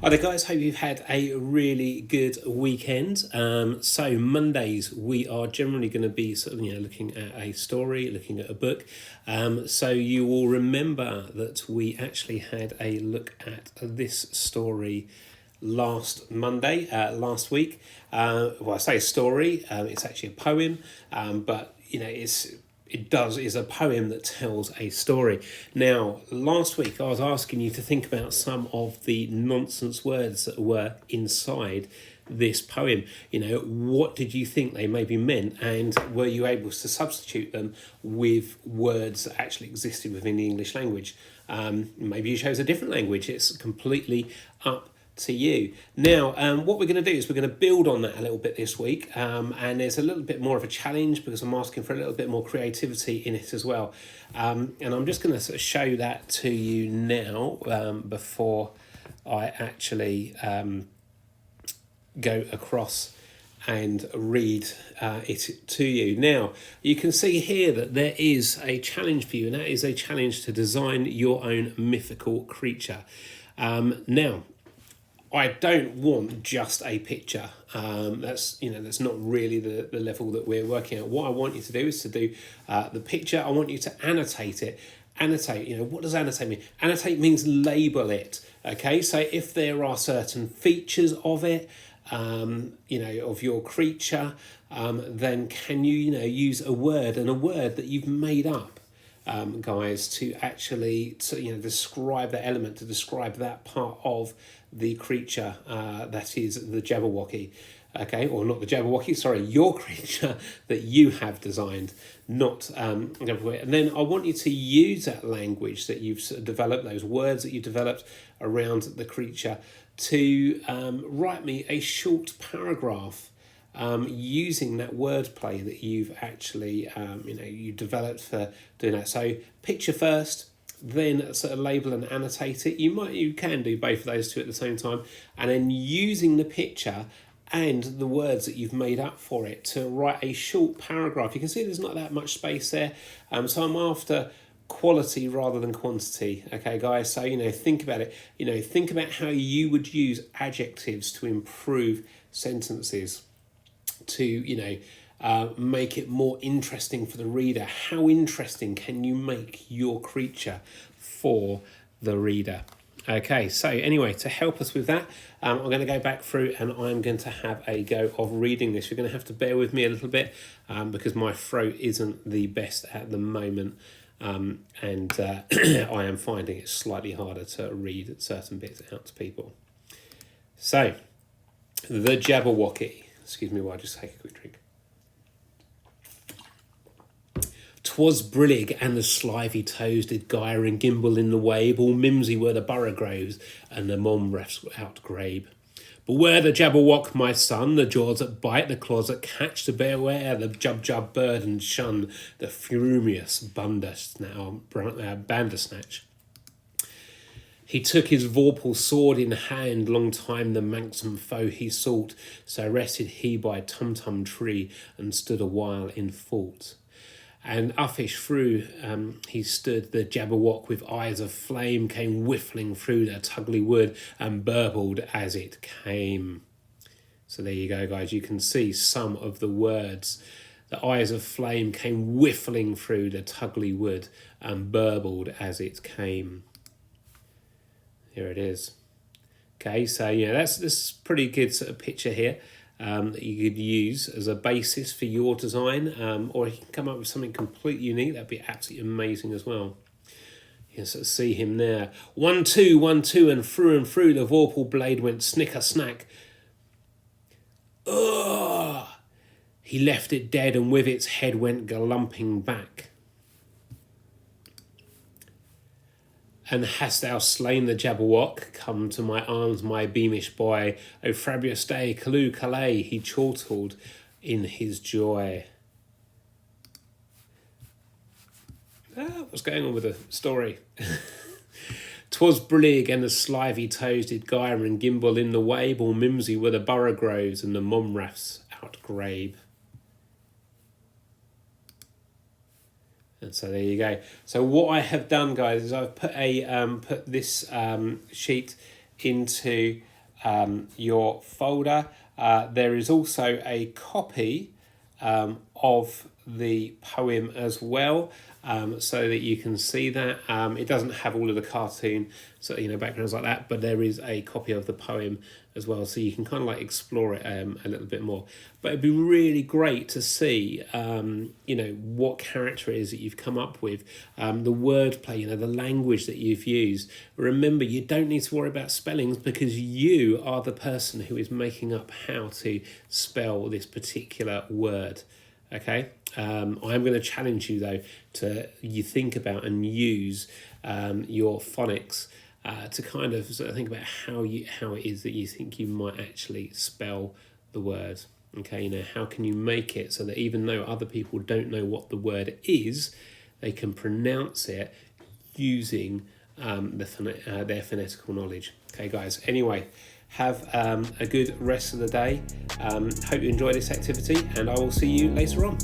Hi there guys, hope you've had a really good weekend. So Mondays we are generally going to be looking at a story, looking at a book. So you will remember that we actually had a look at this story last Monday, last week. Well, I say story, it's actually a poem, but is a poem that tells a story. Now, last week I was asking you to think about some of the nonsense words that were inside this poem. What did you think they maybe meant, and were you able to substitute them with words that actually existed within the English language? Maybe you chose a different language. It's completely up to you. Now, what we're going to do is we're going to build on that a little bit this week, and there's a little bit more of a challenge because I'm asking for a little bit more creativity in it as well. And I'm just going to sort of show that to you now before I actually go across and read it to you. Now, you can see here that there is a challenge for you, and that is a challenge to design your own mythical creature. Now, I don't want just a picture. That's not really the level that we're working at. What I want you to do is to do the picture. I want you to annotate it. Annotate, what does annotate mean? Annotate means label it. Okay, so if there are certain features of it, of your creature, then can you, use a word that you've made up, guys, to actually describe that element, to describe that part of the creature that is the Jabberwocky. Okay, or not the Jabberwocky, sorry, your creature that you have designed, not and then I want you to use that language that you've developed, those words that you developed around the creature, to write me a short paragraph using that wordplay that you've actually you developed for doing that. So picture first, then sort of label and annotate it. You can do both of those two at the same time, and then using the picture and the words that you've made up for it to write a short paragraph. You can see there's not that much space there, so I'm after quality rather than quantity. Okay, guys, so think about it. Think about how you would use adjectives to improve sentences, to make it more interesting for the reader. How interesting can you make your creature for the reader? Okay, so anyway, to help us with that, I'm going to go back through and I'm going to have a go of reading this. You're going to have to bear with me a little bit because my throat isn't the best at the moment, and I am finding it slightly harder to read certain bits out to people. So, the Jabberwocky. Excuse me while I just take a quick drink. 'Twas brillig and the slithy toes did gyre and gimble in the wabe. All mimsy were the borogoves and the momrefs outgrabe. Beware the Jabberwock, my son, the jaws that bite, the claws that catch, to beware the jub bird and shun the furious bandersnatch. He took his vorpal sword in hand, long time the manxome foe he sought, so rested he by Tumtum tree and stood a while in thought. And uffish through he stood, the Jabberwock with eyes of flame came whiffling through the tugly wood and burbled as it came. So there you go, guys. You can see some of the words. The eyes of flame came whiffling through the tugly wood and burbled as it came. Here it is. Okay, so that's pretty good sort of picture here that you could use as a basis for your design, or you can come up with something completely unique. That'd be absolutely amazing as well. You can sort of see him there. 1, 2, 1, 2, and through the vorpal blade went snicker snack. Ugh! He left it dead, and with its head went galumping back. And hast thou slain the Jabberwock? Come to my arms, my beamish boy. O Fabius Day, Calloo Calais, he chortled in his joy. What's going on with the story? 'Twas brillig and the slithy toes did gyre and gimble in the wabe. All mimsy were the borogoves and the momrefs outgrabe. And so there you go. So what I have done, guys, is I've put this sheet into your folder. There is also a copy of the poem as well, so that you can see that. It doesn't have all of the cartoon backgrounds like that, but there is a copy of the poem as well, so you can kind of like explore it a little bit more. But it'd be really great to see what character it is that you've come up with, the wordplay, the language that you've used. Remember, you don't need to worry about spellings, because you are the person who is making up how to spell this particular word. Okay, I'm going to challenge you though to you think about and use your phonics to kind of sort of think about how it is that you think you might actually spell the word. Okay, how can you make it so that even though other people don't know what the word is, they can pronounce it using their phonetical knowledge. Okay, guys. Anyway, have a good rest of the day. Hope you enjoy this activity, and I will see you later on.